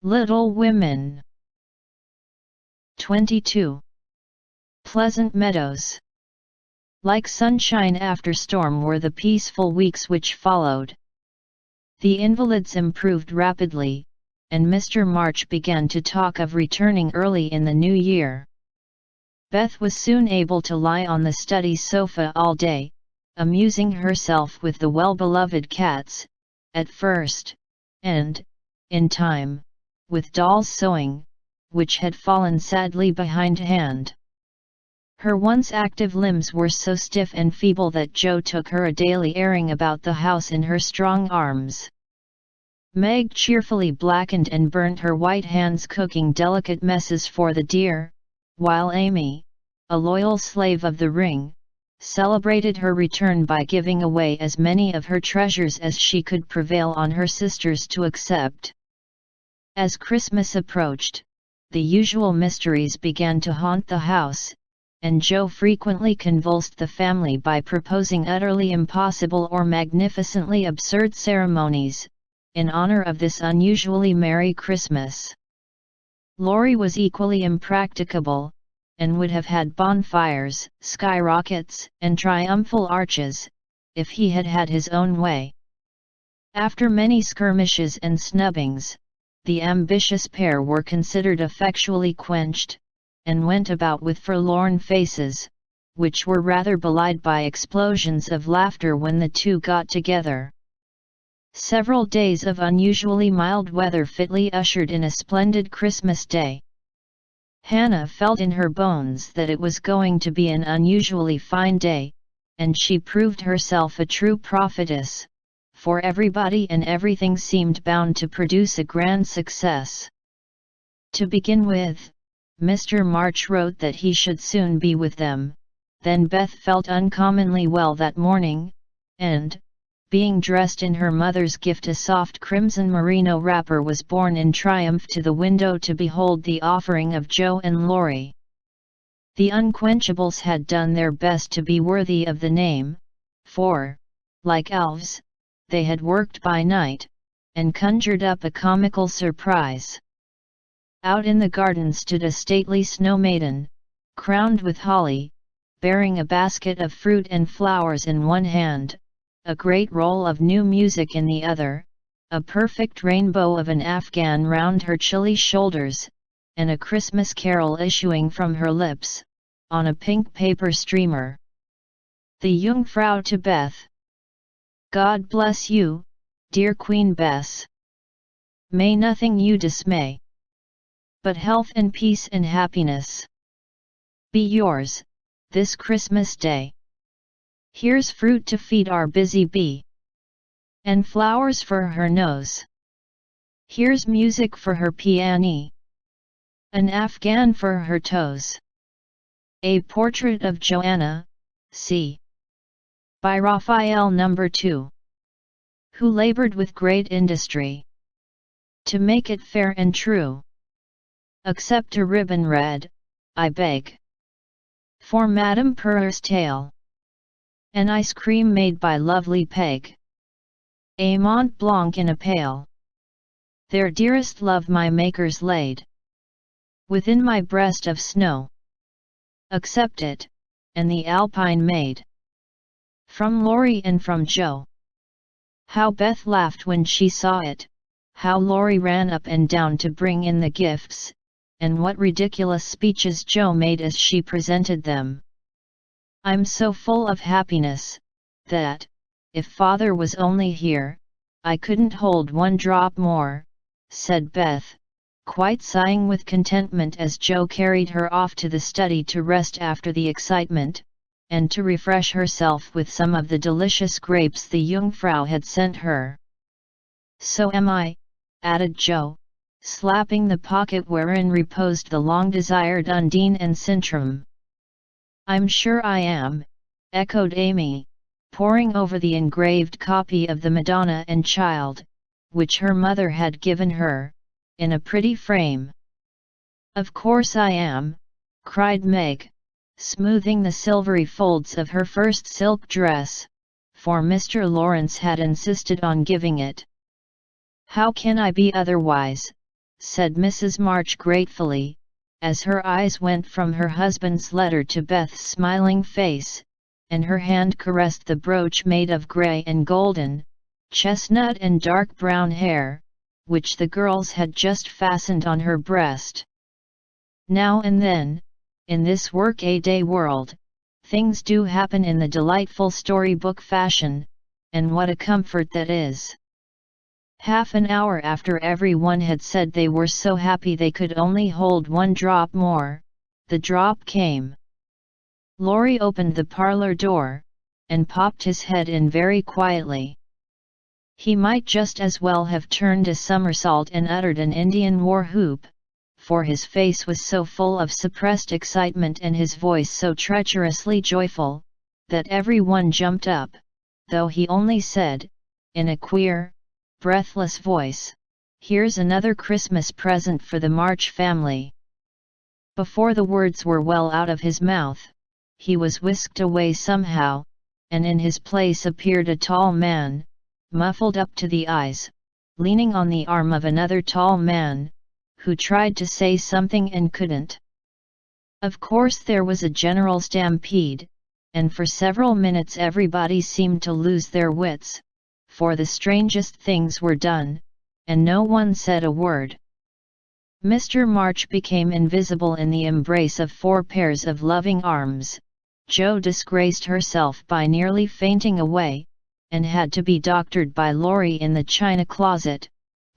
Little Women. 22. Pleasant Meadows. Like sunshine after storm were the peaceful weeks which followed. The invalids improved rapidly, and Mr. March began to talk of returning early in the new year. Beth was soon able to lie on the study sofa all day, amusing herself with the well-beloved cats, at first, and, in time, with dolls' sewing, which had fallen sadly behindhand. Her once active limbs were so stiff and feeble that Joe took her a daily airing about the house in her strong arms. Meg cheerfully blackened and burnt her white hands cooking delicate messes for the dear, while Amy, a loyal slave of the ring, celebrated her return by giving away as many of her treasures as she could prevail on her sisters to accept. As Christmas approached, the usual mysteries began to haunt the house, and Joe frequently convulsed the family by proposing utterly impossible or magnificently absurd ceremonies, in honor of this unusually merry Christmas. Laurie was equally impracticable, and would have had bonfires, skyrockets, and triumphal arches, if he had had his own way. After many skirmishes and snubbings, the ambitious pair were considered effectually quenched, and went about with forlorn faces, which were rather belied by explosions of laughter when the two got together. Several days of unusually mild weather fitly ushered in a splendid Christmas day. Hannah felt in her bones that it was going to be an unusually fine day, and she proved herself a true prophetess, for everybody and everything seemed bound to produce a grand success. To begin with, Mr. March wrote that he should soon be with them, then Beth felt uncommonly well that morning, and, being dressed in her mother's gift a soft crimson merino wrapper, was borne in triumph to the window to behold the offering of Joe and Laurie. The unquenchables had done their best to be worthy of the name, for, like elves, they had worked by night, and conjured up a comical surprise. Out in the garden stood a stately snow maiden, crowned with holly, bearing a basket of fruit and flowers in one hand, a great roll of new music in the other, a perfect rainbow of an Afghan round her chilly shoulders, and a Christmas carol issuing from her lips, on a pink paper streamer. The Jungfrau to Beth. God bless you, dear Queen Bess. May nothing you dismay, but health and peace and happiness be yours, this Christmas day. Here's fruit to feed our busy bee, and flowers for her nose. Here's music for her piano, an Afghan for her toes. A portrait of Joanna, c. by Raphael No. 2, who labored with great industry to make it fair and true. Accept a ribbon red, I beg, for Madame Purr's tale. An ice cream made by lovely Peg. A Mont Blanc in a pail. Their dearest love my makers laid within my breast of snow. Accept it, and the Alpine maid. From Laurie and from Joe. How Beth laughed when she saw it, how Laurie ran up and down to bring in the gifts, and what ridiculous speeches Joe made as she presented them. I'm so full of happiness, that, if Father was only here, I couldn't hold one drop more, said Beth, quite sighing with contentment as Joe carried her off to the study to rest after the excitement, and to refresh herself with some of the delicious grapes the Jungfrau had sent her. So am I, added Joe, slapping the pocket wherein reposed the long-desired Undine and Sintram. I'm sure I am, echoed Amy, poring over the engraved copy of the Madonna and Child, which her mother had given her, in a pretty frame. Of course I am, cried Meg, smoothing the silvery folds of her first silk dress, for Mr. Lawrence had insisted on giving it. How can I be otherwise, said Mrs. March gratefully, as her eyes went from her husband's letter to Beth's smiling face, and her hand caressed the brooch made of gray and golden, chestnut and dark brown hair, which the girls had just fastened on her breast. Now and then, in this work-a-day world, things do happen in the delightful storybook fashion, and what a comfort that is. Half an hour after everyone had said they were so happy they could only hold one drop more, the drop came. Laurie opened the parlor door, and popped his head in very quietly. He might just as well have turned a somersault and uttered an Indian war whoop, for his face was so full of suppressed excitement and his voice so treacherously joyful, that everyone jumped up, though he only said, in a queer, breathless voice, "Here's another Christmas present for the March family." Before the words were well out of his mouth, he was whisked away somehow, and in his place appeared a tall man, muffled up to the eyes, leaning on the arm of another tall man, who tried to say something and couldn't. Of course there was a general stampede, and for several minutes everybody seemed to lose their wits, for the strangest things were done, and no one said a word. Mr. March became invisible in the embrace of 4 pairs of loving arms, Jo disgraced herself by nearly fainting away, and had to be doctored by Laurie in the china closet.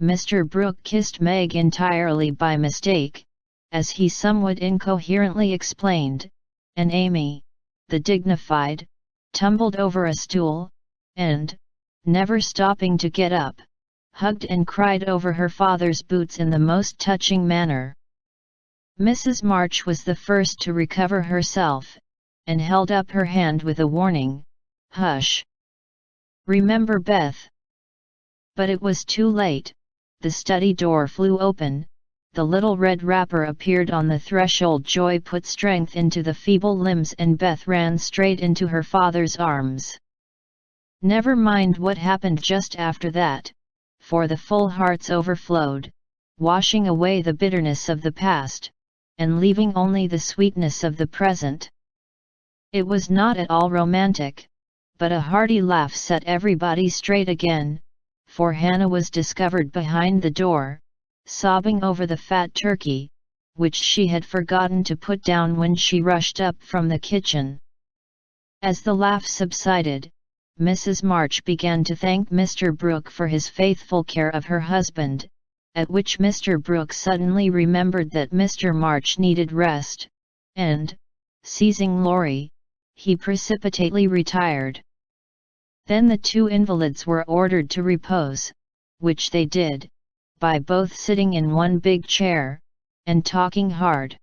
Mr. Brooke kissed Meg entirely by mistake, as he somewhat incoherently explained, and Amy, the dignified, tumbled over a stool, and, never stopping to get up, hugged and cried over her father's boots in the most touching manner. Mrs. March was the first to recover herself, and held up her hand with a warning, "Hush! Remember Beth." But it was too late. The study door flew open, the little red wrapper appeared on the threshold. Joy put strength into the feeble limbs and Beth ran straight into her father's arms. Never mind what happened just after that, for the full hearts overflowed, washing away the bitterness of the past, and leaving only the sweetness of the present. It was not at all romantic, but a hearty laugh set everybody straight again, for Hannah was discovered behind the door, sobbing over the fat turkey, which she had forgotten to put down when she rushed up from the kitchen. As the laugh subsided, Mrs. March began to thank Mr. Brooke for his faithful care of her husband, at which Mr. Brooke suddenly remembered that Mr. March needed rest, and, seizing Laurie, he precipitately retired. Then the 2 invalids were ordered to repose, which they did, by both sitting in one big chair, and talking hard.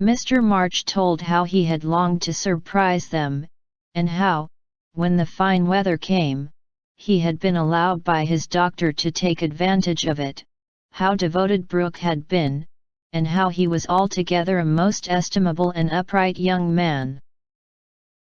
Mr. March told how he had longed to surprise them, and how, when the fine weather came, he had been allowed by his doctor to take advantage of it, how devoted Brooke had been, and how he was altogether a most estimable and upright young man.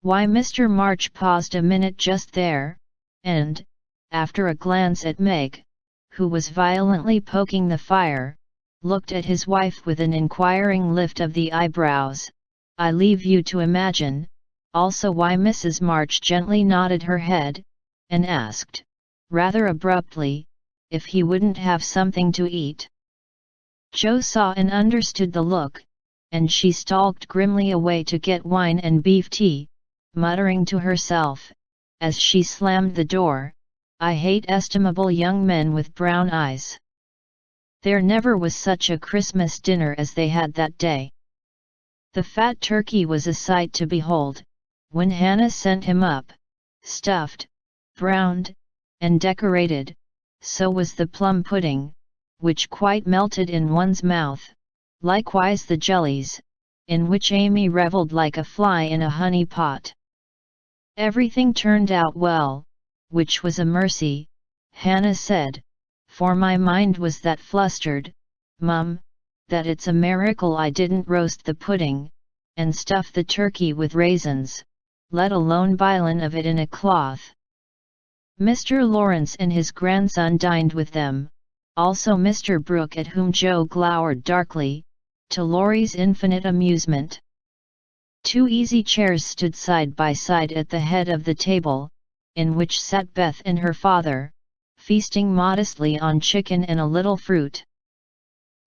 Why, Mr. March paused a minute just there, and, after a glance at Meg, who was violently poking the fire, looked at his wife with an inquiring lift of the eyebrows. I leave you to imagine, also why Mrs. March gently nodded her head, and asked, rather abruptly, if he wouldn't have something to eat. Jo saw and understood the look, and she stalked grimly away to get wine and beef tea, muttering to herself, as she slammed the door, "I hate estimable young men with brown eyes." There never was such a Christmas dinner as they had that day. The fat turkey was a sight to behold, when Hannah sent him up, stuffed, browned, and decorated. So was the plum pudding, which quite melted in one's mouth, likewise the jellies, in which Amy revelled like a fly in a honey pot. Everything turned out well, which was a mercy, Hannah said, for my mind was that flustered, Mum, that it's a miracle I didn't roast the pudding, and stuff the turkey with raisins, let alone bilin of it in a cloth. Mr. Lawrence and his grandson dined with them, also Mr. Brooke, at whom Joe glowered darkly, to Laurie's infinite amusement. 2 easy chairs stood side by side at the head of the table, in which sat Beth and her father, feasting modestly on chicken and a little fruit.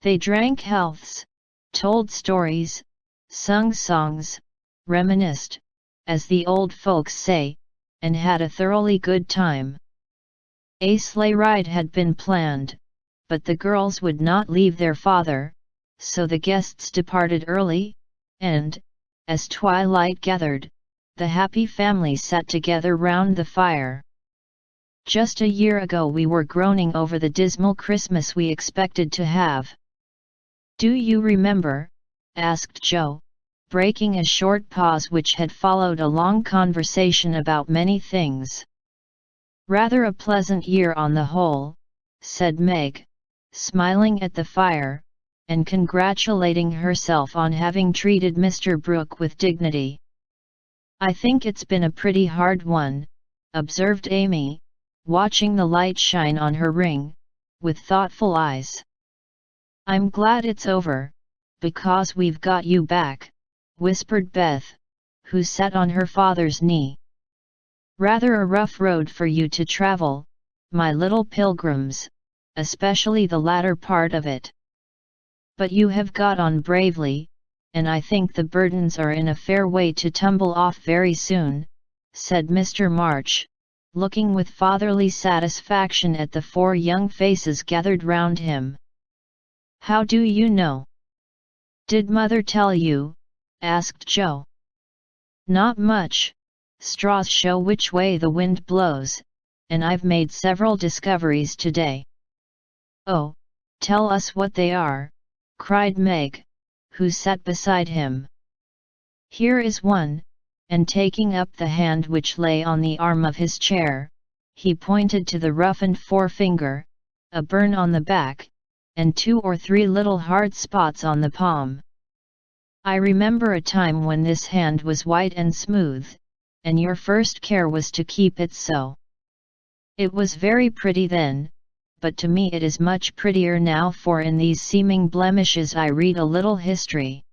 They drank healths, told stories, sung songs, reminisced, as the old folks say, and had a thoroughly good time. A sleigh ride had been planned, but the girls would not leave their father, so the guests departed early, and, as twilight gathered, the happy family sat together round the fire. Just a year ago we were groaning over the dismal Christmas we expected to have. "Do you remember?" asked Joe, breaking a short pause which had followed a long conversation about many things. "Rather a pleasant year on the whole," said Meg, smiling at the fire, and congratulating herself on having treated Mr. Brooke with dignity. "I think it's been a pretty hard one," observed Amy, watching the light shine on her ring, with thoughtful eyes. "I'm glad it's over, because we've got you back," whispered Beth, who sat on her father's knee. "Rather a rough road for you to travel, my little pilgrims, especially the latter part of it. But you have got on bravely, and I think the burdens are in a fair way to tumble off very soon," said Mr. March, looking with fatherly satisfaction at the 4 young faces gathered round him. "How do you know?" "Did Mother tell you?" asked Joe. "Not much. Straws show which way the wind blows, and I've made several discoveries today." "Oh, tell us what they are," cried Meg, who sat beside him. "Here is one," and taking up the hand which lay on the arm of his chair, he pointed to the roughened forefinger, a burn on the back, and 2 or 3 little hard spots on the palm. "I remember a time when this hand was white and smooth, and your first care was to keep it so. It was very pretty then, but to me it is much prettier now, for in these seeming blemishes I read a little history.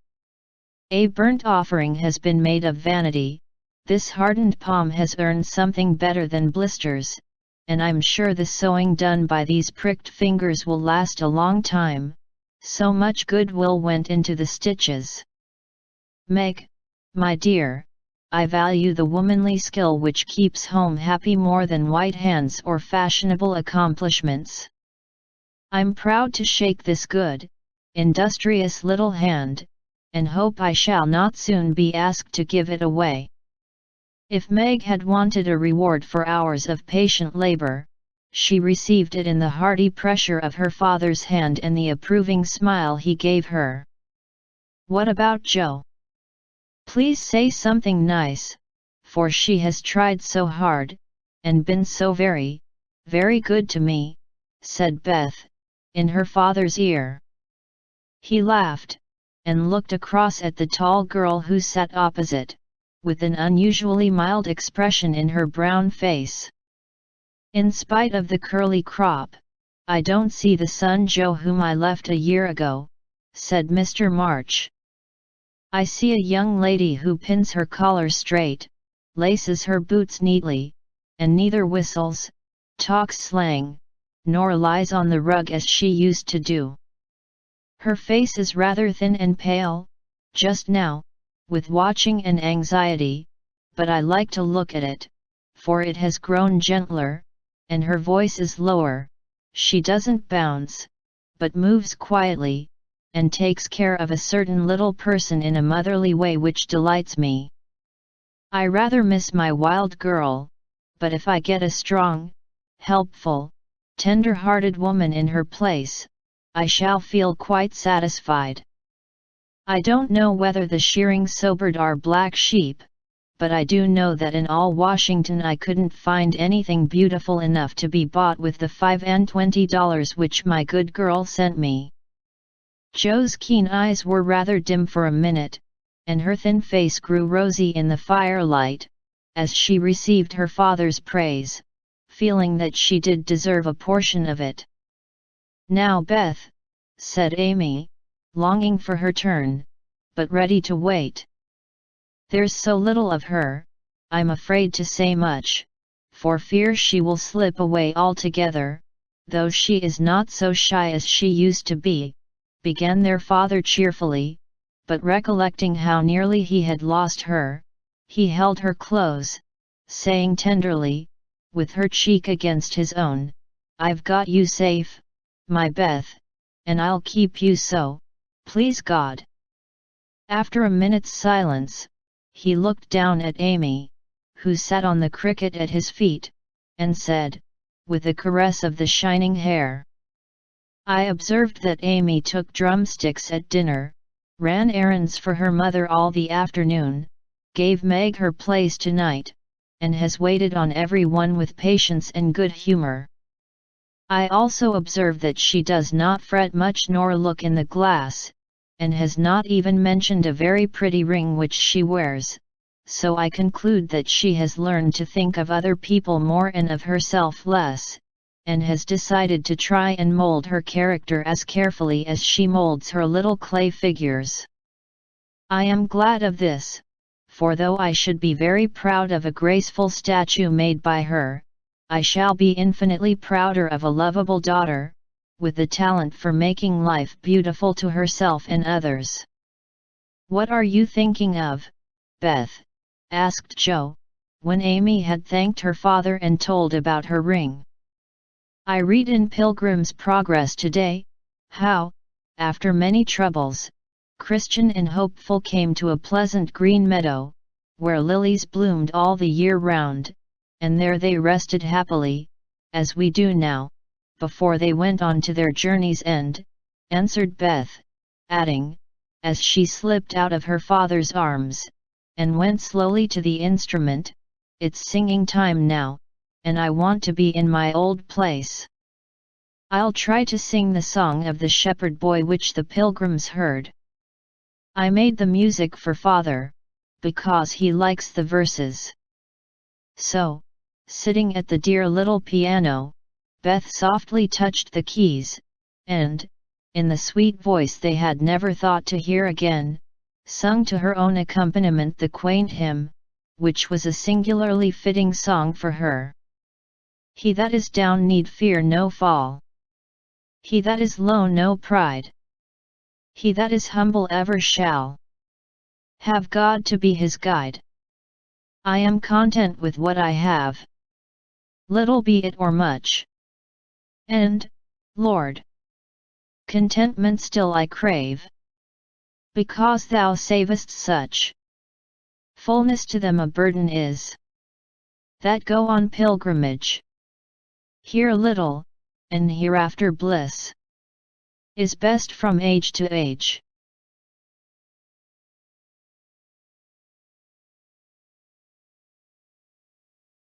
A burnt offering has been made of vanity, this hardened palm has earned something better than blisters, and I'm sure the sewing done by these pricked fingers will last a long time, so much goodwill went into the stitches. Meg, my dear, I value the womanly skill which keeps home happy more than white hands or fashionable accomplishments. I'm proud to shake this good, industrious little hand, and hope I shall not soon be asked to give it away." If Meg had wanted a reward for hours of patient labor, she received it in the hearty pressure of her father's hand and the approving smile he gave her. "What about Joe? Please say something nice, for she has tried so hard, and been so very, very good to me," said Beth, in her father's ear. He laughed, and looked across at the tall girl who sat opposite, with an unusually mild expression in her brown face. "In spite of the curly crop, I don't see the son Joe whom I left a year ago," said Mr. March. "I see a young lady who pins her collar straight, laces her boots neatly, and neither whistles, talks slang, nor lies on the rug as she used to do. Her face is rather thin and pale, just now, with watching and anxiety, but I like to look at it, for it has grown gentler, and her voice is lower. She doesn't bounce, but moves quietly, and takes care of a certain little person in a motherly way which delights me. I rather miss my wild girl, but if I get a strong, helpful, tender-hearted woman in her place, I shall feel quite satisfied. I don't know whether the shearing sobered our black sheep, but I do know that in all Washington I couldn't find anything beautiful enough to be bought with the $25 which my good girl sent me." Joe's keen eyes were rather dim for a minute, and her thin face grew rosy in the firelight, as she received her father's praise, feeling that she did deserve a portion of it. Now Beth, said Amy, longing for her turn, but ready to wait. There's so little of her, I'm afraid to say much, for fear she will slip away altogether, though she is not so shy as she used to be, began their father cheerfully, but recollecting how nearly he had lost her, he held her close, saying tenderly, with her cheek against his own, I've got you safe, my Beth, and I'll keep you so, please God. After a minute's silence, he looked down at Amy, who sat on the cricket at his feet, and said, with a caress of the shining hair, I observed that Amy took drumsticks at dinner, ran errands for her mother all the afternoon, gave Meg her place tonight, and has waited on everyone with patience and good humor. I also observe that she does not fret much nor look in the glass, and has not even mentioned a very pretty ring which she wears, so I conclude that she has learned to think of other people more and of herself less, and has decided to try and mold her character as carefully as she molds her little clay figures. I am glad of this, for though I should be very proud of a graceful statue made by her, I shall be infinitely prouder of a lovable daughter, with the talent for making life beautiful to herself and others. What are you thinking of, Beth? Asked Joe, when Amy had thanked her father and told about her ring. I read in Pilgrim's Progress today, how, after many troubles, Christian and Hopeful came to a pleasant green meadow, where lilies bloomed all the year round, and there they rested happily, as we do now, before they went on to their journey's end, answered Beth, adding, as she slipped out of her father's arms, and went slowly to the instrument, it's singing time now, and I want to be in my old place. I'll try to sing the song of the shepherd boy which the pilgrims heard. I made the music for father, because he likes the verses. So, sitting at the dear little piano, Beth softly touched the keys, and, in the sweet voice they had never thought to hear again, sung to her own accompaniment the quaint hymn, which was a singularly fitting song for her. He that is down need fear no fall. He that is low no pride. He that is humble ever shall have God to be his guide. I am content with what I have, little be it or much. And, Lord, contentment still I crave, because thou savest such. Fullness to them a burden is, that go on pilgrimage. Here little, and hereafter bliss, is best from age to age.